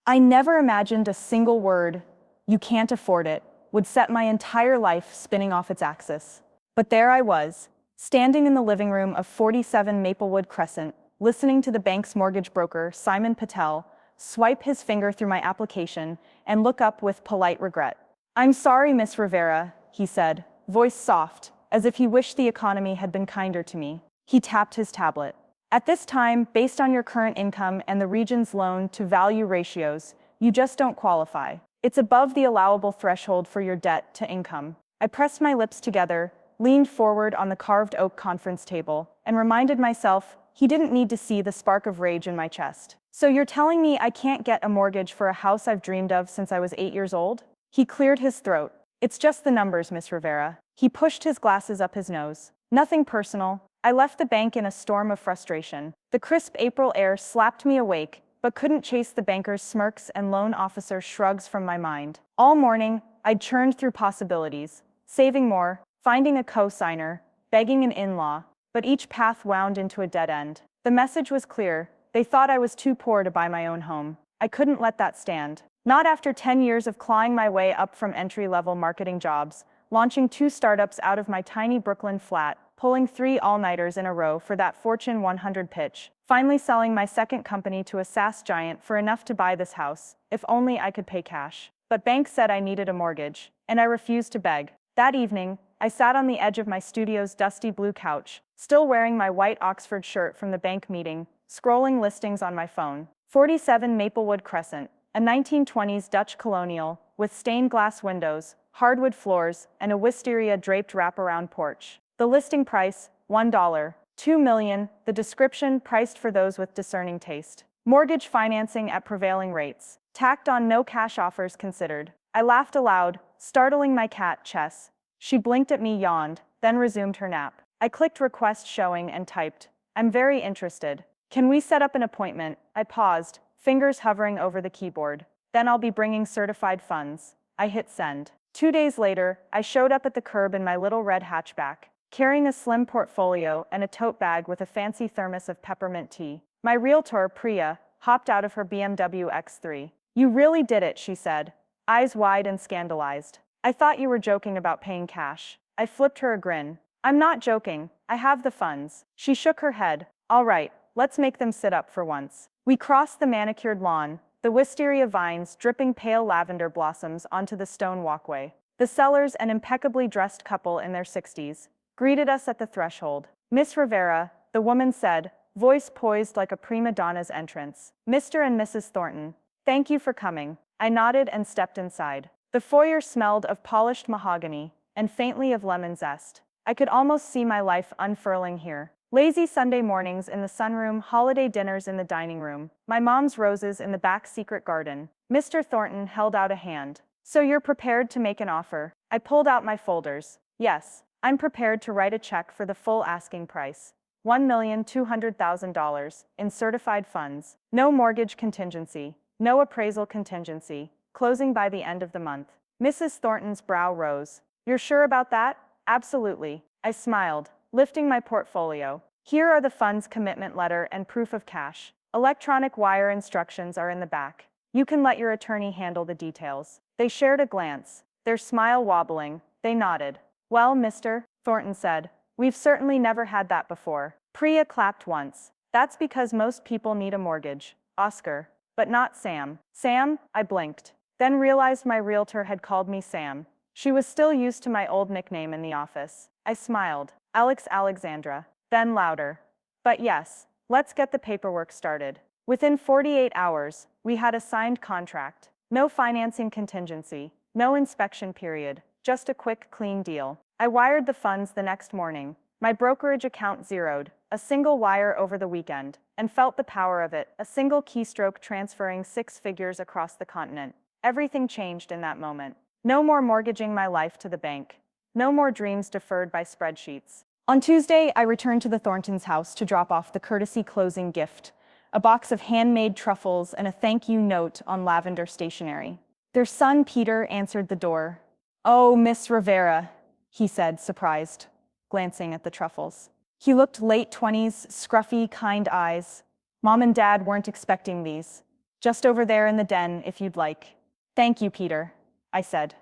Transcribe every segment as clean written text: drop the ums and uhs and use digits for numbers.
I never imagined a single word, "you can't afford it," would set my entire life spinning off its axis. But there I was, standing in the living room of 47 Maplewood Crescent, listening to the bank's mortgage broker, Simon Patel, swipe his finger through my application and look up with polite regret. "I'm sorry, Miss Rivera," he said, voice soft, as if he wished the economy had been kinder to me. He tapped his tablet. "At this time, based on your current income and the region's loan-to-value ratios, you just don't qualify. It's above the allowable threshold for your debt to income." I pressed my lips together, leaned forward on the carved oak conference table, and reminded myself he didn't need to see the spark of rage in my chest. "So you're telling me I can't get a mortgage for a house I've dreamed of since I was 8 years old?" He cleared his throat. "It's just the numbers, Miss Rivera." He pushed his glasses up his nose. "Nothing personal." I left the bank in a storm of frustration. The crisp April air slapped me awake, but couldn't chase the banker's smirks and loan officer's shrugs from my mind. All morning, I'd churned through possibilities, saving more, finding a co-signer, begging an in-law, but each path wound into a dead end. The message was clear. They thought I was too poor to buy my own home. I couldn't let that stand. Not after 10 years of clawing my way up from entry-level marketing jobs, launching 2 startups out of my tiny Brooklyn flat, pulling 3 all-nighters in a row for that Fortune 100 pitch, finally selling my second company to a SaaS giant for enough to buy this house, if only I could pay cash. But banks said I needed a mortgage, and I refused to beg. That evening, I sat on the edge of my studio's dusty blue couch, still wearing my white Oxford shirt from the bank meeting, scrolling listings on my phone. 47 Maplewood Crescent, a 1920s Dutch colonial, with stained glass windows, hardwood floors, and a wisteria-draped wraparound porch. The listing price, $1. $2 million, the description priced for those with discerning taste. Mortgage financing at prevailing rates. Tacked on no cash offers considered. I laughed aloud, startling my cat, Chess. She blinked at me, yawned, then resumed her nap. I clicked request showing and typed, "I'm very interested. Can we set up an appointment?" I paused, fingers hovering over the keyboard. "Then I'll be bringing certified funds." I hit send. 2 days later, I showed up at the curb in my little red hatchback, carrying a slim portfolio and a tote bag with a fancy thermos of peppermint tea. My realtor, Priya, hopped out of her BMW X3. "You really did it," she said, eyes wide and scandalized. "I thought you were joking about paying cash." I flipped her a grin. "I'm not joking. I have the funds." She shook her head. "All right, let's make them sit up for once." We crossed the manicured lawn, the wisteria vines dripping pale lavender blossoms onto the stone walkway. The sellers, an impeccably dressed couple in their 60s, greeted us at the threshold. "Miss Rivera," the woman said, voice poised like a prima donna's entrance. "Mr. and Mrs. Thornton, thank you for coming." I nodded and stepped inside. The foyer smelled of polished mahogany and faintly of lemon zest. I could almost see my life unfurling here. Lazy Sunday mornings in the sunroom, holiday dinners in the dining room, my mom's roses in the back secret garden. Mr. Thornton held out a hand. "So you're prepared to make an offer?" I pulled out my folders. "Yes. I'm prepared to write a check for the full asking price. $1,200,000 in certified funds. No mortgage contingency. No appraisal contingency. Closing by the end of the month." Mrs. Thornton's brow rose. "You're sure about that?" "Absolutely." I smiled, lifting my portfolio. "Here are the funds commitment letter and proof of cash. Electronic wire instructions are in the back. You can let your attorney handle the details." They shared a glance, their smile wobbling. They nodded. "Well, Mr. Thornton said, we've certainly never had that before." Priya clapped once. "That's because most people need a mortgage, Oscar. But not Sam." "Sam?" I blinked, then realized my realtor had called me Sam. She was still used to my old nickname in the office. I smiled. "Alex Alexandra." Then louder. "But yes, let's get the paperwork started." Within 48 hours, we had a signed contract. No financing contingency, no inspection period, just a quick, clean deal. I wired the funds the next morning. My brokerage account zeroed, a single wire over the weekend, and felt the power of it, a single keystroke transferring 6 figures across the continent. Everything changed in that moment. No more mortgaging my life to the bank. No more dreams deferred by spreadsheets. On Tuesday, I returned to the Thorntons' house to drop off the courtesy closing gift, a box of handmade truffles and a thank you note on lavender stationery. Their son, Peter, answered the door. "Oh, Miss Rivera," he said, surprised, glancing at the truffles. He looked late 20s, scruffy, kind eyes. "Mom and Dad weren't expecting these." Just over there in the den, if you'd like. Thank you, Peter, I said.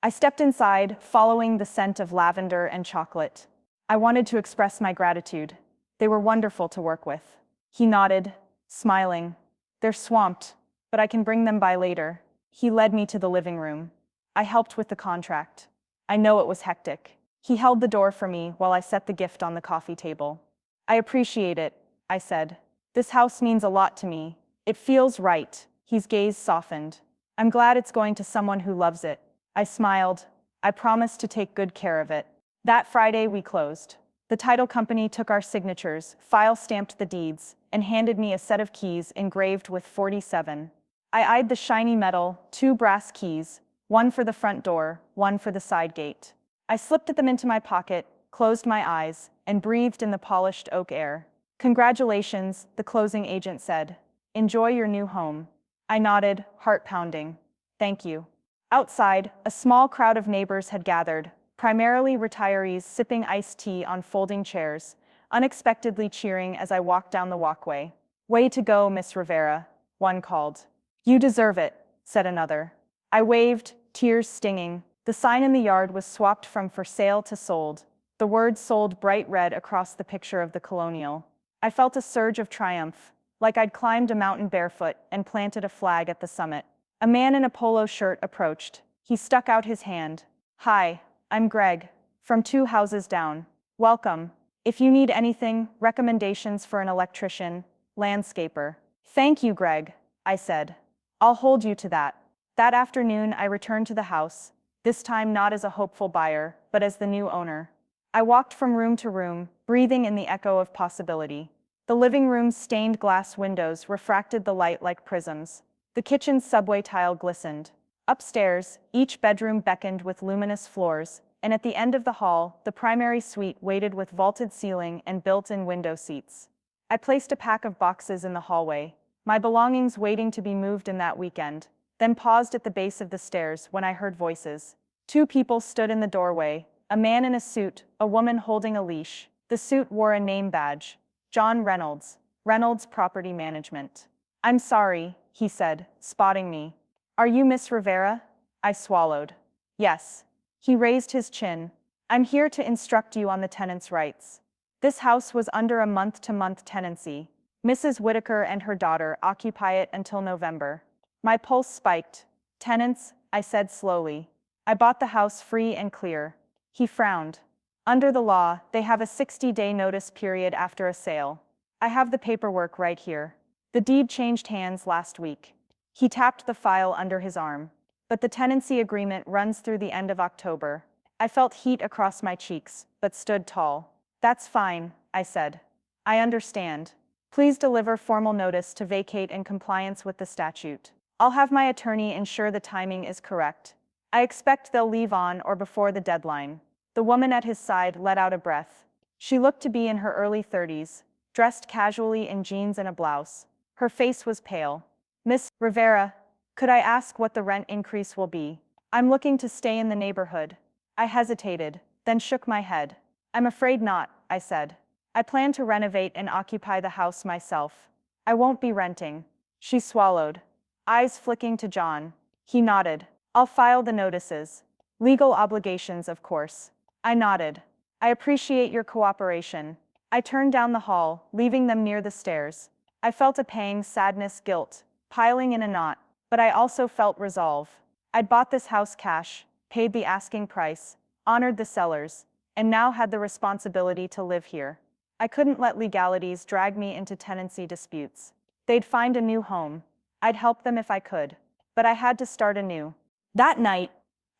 I stepped inside, following the scent of lavender and chocolate. I wanted to express my gratitude. They were wonderful to work with. He nodded, smiling. They're swamped, but I can bring them by later. He led me to the living room. I helped with the contract. I know it was hectic. He held the door for me while I set the gift on the coffee table. I appreciate it, I said. This house means a lot to me. It feels right. His gaze softened. I'm glad it's going to someone who loves it. I smiled. I promised to take good care of it. That Friday we closed. The title company took our signatures, file-stamped the deeds, and handed me a set of keys engraved with 47. I eyed the shiny metal, 2 brass keys, one for the front door, one for the side gate. I slipped them into my pocket, closed my eyes, and breathed in the polished oak air. Congratulations, the closing agent said. Enjoy your new home. I nodded, heart pounding. Thank you. Outside, a small crowd of neighbors had gathered, primarily retirees sipping iced tea on folding chairs, unexpectedly cheering as I walked down the walkway. Way to go, Miss Rivera, one called. You deserve it, said another. I waved, tears stinging. The sign in the yard was swapped from for sale to sold. The word sold bright red across the picture of the colonial. I felt a surge of triumph, like I'd climbed a mountain barefoot and planted a flag at the summit. A man in a polo shirt approached. He stuck out his hand. Hi, I'm Greg, from 2 houses down. Welcome. If you need anything, recommendations for an electrician, landscaper. Thank you, Greg, I said. I'll hold you to that. That afternoon, I returned to the house, this time not as a hopeful buyer, but as the new owner. I walked from room to room, breathing in the echo of possibility. The living room's stained glass windows refracted the light like prisms. The kitchen's subway tile glistened. Upstairs, each bedroom beckoned with luminous floors, and at the end of the hall, the primary suite waited with vaulted ceiling and built-in window seats. I placed a pack of boxes in the hallway, my belongings waiting to be moved in that weekend, then paused at the base of the stairs when I heard voices. 2 people stood in the doorway, a man in a suit, a woman holding a leash. The suit wore a name badge. John Reynolds, Reynolds Property Management. I'm sorry, he said, spotting me. Are you Miss Rivera? I swallowed. Yes. He raised his chin. I'm here to instruct you on the tenant's rights. This house was under a month-to-month tenancy. Mrs. Whitaker and her daughter occupy it until November. My pulse spiked. Tenants, I said slowly. I bought the house free and clear. He frowned. Under the law, they have a 60-day notice period after a sale. I have the paperwork right here. The deed changed hands last week. He tapped the file under his arm. But the tenancy agreement runs through the end of October. I felt heat across my cheeks, but stood tall. That's fine, I said. I understand. Please deliver formal notice to vacate in compliance with the statute. I'll have my attorney ensure the timing is correct. I expect they'll leave on or before the deadline. The woman at his side let out a breath. She looked to be in her early 30s, dressed casually in jeans and a blouse. Her face was pale. Miss Rivera, could I ask what the rent increase will be? I'm looking to stay in the neighborhood. I hesitated, then shook my head. I'm afraid not, I said. I plan to renovate and occupy the house myself. I won't be renting. She swallowed, eyes flicking to John. He nodded. I'll file the notices. Legal obligations, of course. I nodded. I appreciate your cooperation. I turned down the hall, leaving them near the stairs. I felt a pang, sadness, guilt, piling in a knot, but I also felt resolve. I'd bought this house cash, paid the asking price, honored the sellers, and now had the responsibility to live here. I couldn't let legalities drag me into tenancy disputes. They'd find a new home. I'd help them if I could, but I had to start anew. That night,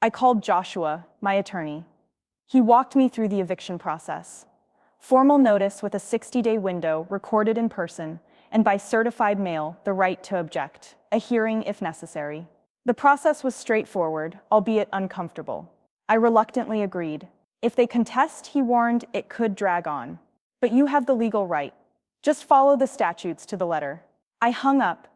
I called Joshua, my attorney. He walked me through the eviction process. Formal notice with a 60-day window recorded in person, and by certified mail, the right to object, a hearing if necessary. The process was straightforward, albeit uncomfortable. I reluctantly agreed. If they contest, he warned, it could drag on. But you have the legal right. Just follow the statutes to the letter. I hung up,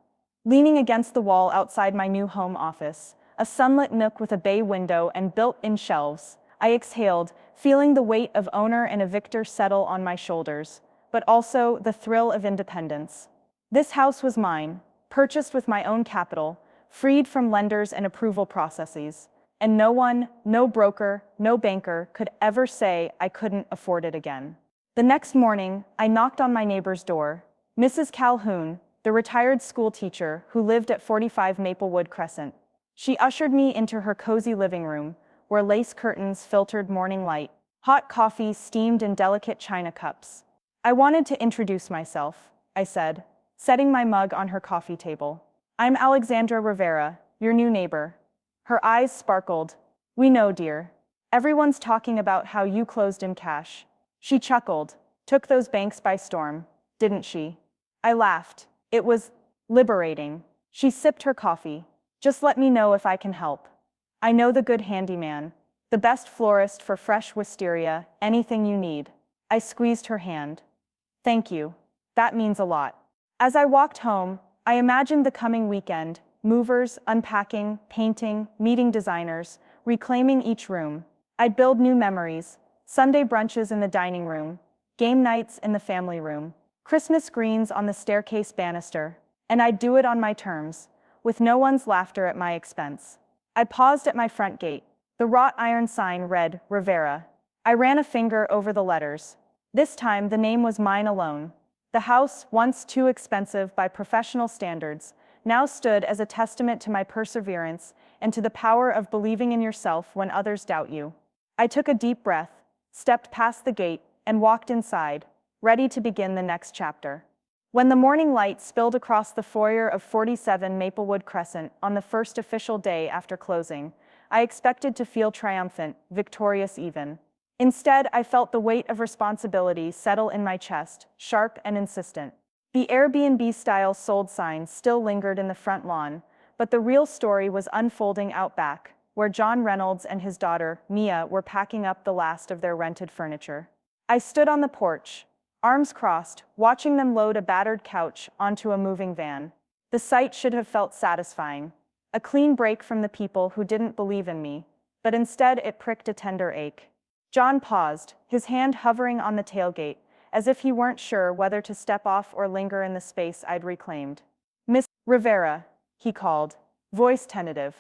leaning against the wall outside my new home office, a sunlit nook with a bay window and built-in shelves. I exhaled, feeling the weight of owner and evictor settle on my shoulders, but also the thrill of independence. This house was mine. purchased with my own capital, freed from lenders and approval processes. And no one, no broker, no banker could ever say I couldn't afford it again. The next morning, I knocked on my neighbor's door. Mrs. Calhoun, the retired school teacher who lived at 45 Maplewood Crescent. She ushered me into her cozy living room, where lace curtains filtered morning light. Hot coffee steamed in delicate china cups. I wanted to introduce myself, I said, setting my mug on her coffee table. I'm Alexandra Rivera, your new neighbor. Her eyes sparkled. We know, dear. Everyone's talking about how you closed in cash. She chuckled. Took those banks by storm, didn't she? I laughed. It was liberating. She sipped her coffee. Just let me know if I can help. I know the good handyman, the best florist for fresh wisteria, anything you need. I squeezed her hand. Thank you. That means a lot. As I walked home, I imagined the coming weekend, movers, unpacking, painting, meeting designers, reclaiming each room. I'd build new memories, Sunday brunches in the dining room, game nights in the family room, Christmas greens on the staircase banister, and I'd do it on my terms, with no one's laughter at my expense. I paused at my front gate. The wrought iron sign read, Rivera. I ran a finger over the letters. This time the name was mine alone. The house, once too expensive by professional standards, now stood as a testament to my perseverance and to the power of believing in yourself when others doubt you. I took a deep breath, stepped past the gate, and walked inside, ready to begin the next chapter. When the morning light spilled across the foyer of 47 Maplewood Crescent on the first official day after closing, I expected to feel triumphant, victorious even. Instead, I felt the weight of responsibility settle in my chest, sharp and insistent. The Airbnb-style sold sign still lingered in the front lawn, but the real story was unfolding out back, where John Reynolds and his daughter, Mia, were packing up the last of their rented furniture. I stood on the porch, arms crossed, watching them load a battered couch onto a moving van. The sight should have felt satisfying, a clean break from the people who didn't believe in me, but instead it pricked a tender ache. John paused, his hand hovering on the tailgate, as if he weren't sure whether to step off or linger in the space I'd reclaimed. Miss Rivera, he called, voice tentative.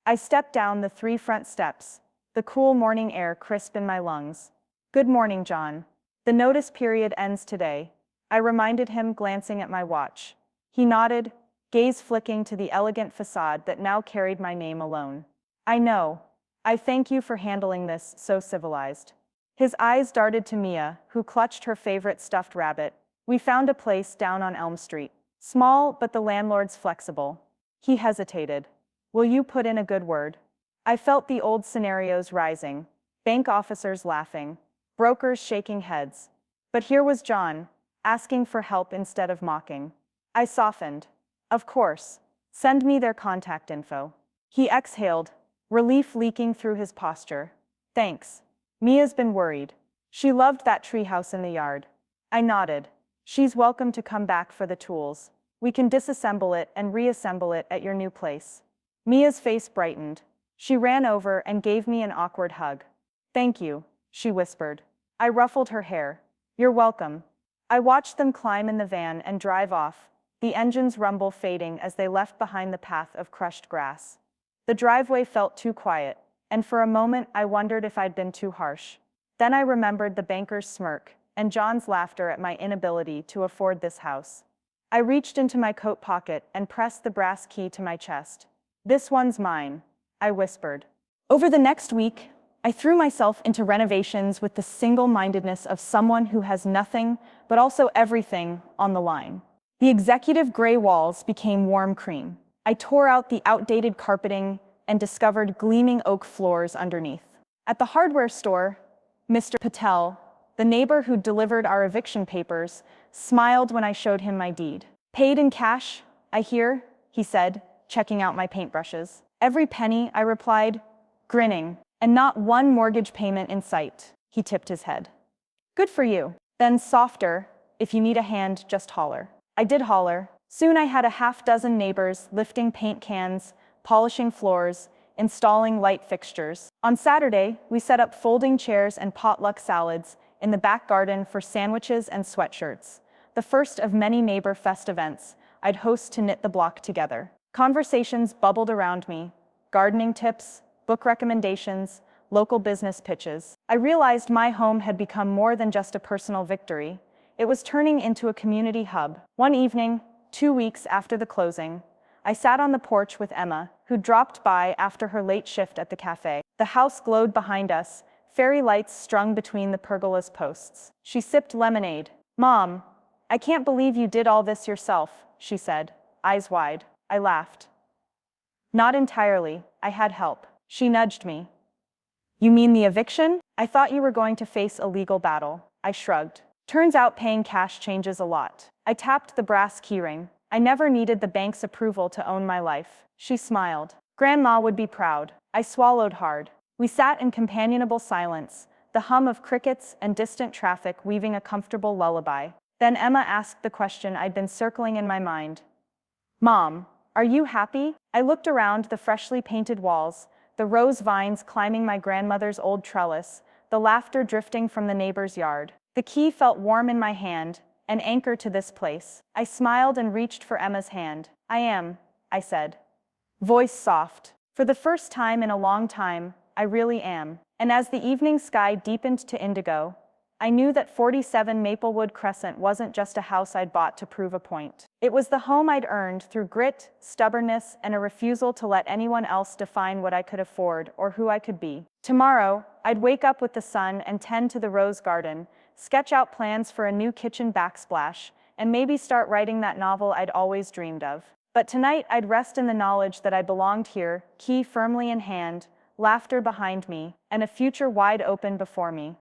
I stepped down the 3 front steps, the cool morning air crisp in my lungs. Good morning, John. The notice period ends today, I reminded him, glancing at my watch. He nodded, gaze flicking to the elegant facade that now carried my name alone. I know. I thank you for handling this so civilized. His eyes darted to Mia, who clutched her favorite stuffed rabbit. We found a place down on Elm Street. Small, but the landlord's flexible. He hesitated. Will you put in a good word? I felt the old scenarios rising. Bank officers laughing. Brokers shaking heads. But here was John, asking for help instead of mocking. I softened. Of course. Send me their contact info. He exhaled, relief leaking through his posture. Thanks. Mia's been worried. She loved that treehouse in the yard. I nodded. She's welcome to come back for the tools. We can disassemble it and reassemble it at your new place. Mia's face brightened. She ran over and gave me an awkward hug. Thank you, she whispered. I ruffled her hair. You're welcome. I watched them climb in the van and drive off, the engine's rumble fading as they left behind the path of crushed grass. The driveway felt too quiet, and for a moment I wondered if I'd been too harsh. Then I remembered the banker's smirk and John's laughter at my inability to afford this house. I reached into my coat pocket and pressed the brass key to my chest. This one's mine, I whispered. Over the next week, I threw myself into renovations with the single-mindedness of someone who has nothing, but also everything, on the line. The executive gray walls became warm cream. I tore out the outdated carpeting and discovered gleaming oak floors underneath. At the hardware store, Mr. Patel, the neighbor who delivered our eviction papers, smiled when I showed him my deed. Paid in cash, I hear, he said, checking out my paintbrushes. Every penny, I replied, grinning. And not one mortgage payment in sight, he tipped his head. Good for you. Then softer, if you need a hand, just holler. I did holler. Soon I had a half-dozen neighbors lifting paint cans, polishing floors, installing light fixtures. On Saturday, we set up folding chairs and potluck salads in the back garden for sandwiches and sweatshirts. The first of many Neighbor Fest events, I'd host to knit the block together. Conversations bubbled around me, gardening tips, book recommendations, local business pitches. I realized my home had become more than just a personal victory. It was turning into a community hub. One evening, 2 weeks after the closing, I sat on the porch with Emma, who dropped by after her late shift at the cafe. The house glowed behind us, fairy lights strung between the pergola's posts. She sipped lemonade. "Mom, I can't believe you did all this yourself," she said, eyes wide. I laughed. "Not entirely, I had help." She nudged me. "You mean the eviction? I thought you were going to face a legal battle." I shrugged. "Turns out paying cash changes a lot." I tapped the brass keyring. I never needed the bank's approval to own my life. She smiled. "Grandma would be proud." I swallowed hard. We sat in companionable silence, the hum of crickets and distant traffic weaving a comfortable lullaby. Then Emma asked the question I'd been circling in my mind. "Mom, are you happy?" I looked around the freshly painted walls, the rose vines climbing my grandmother's old trellis, the laughter drifting from the neighbor's yard. The key felt warm in my hand, an anchor to this place. I smiled and reached for Emma's hand. "I am," I said. Voice soft. "For the first time in a long time, I really am." And as the evening sky deepened to indigo, I knew that 47 Maplewood Crescent wasn't just a house I'd bought to prove a point. It was the home I'd earned through grit, stubbornness, and a refusal to let anyone else define what I could afford or who I could be. Tomorrow, I'd wake up with the sun and tend to the rose garden, sketch out plans for a new kitchen backsplash, and maybe start writing that novel I'd always dreamed of. But tonight, I'd rest in the knowledge that I belonged here, key firmly in hand, laughter behind me, and a future wide open before me.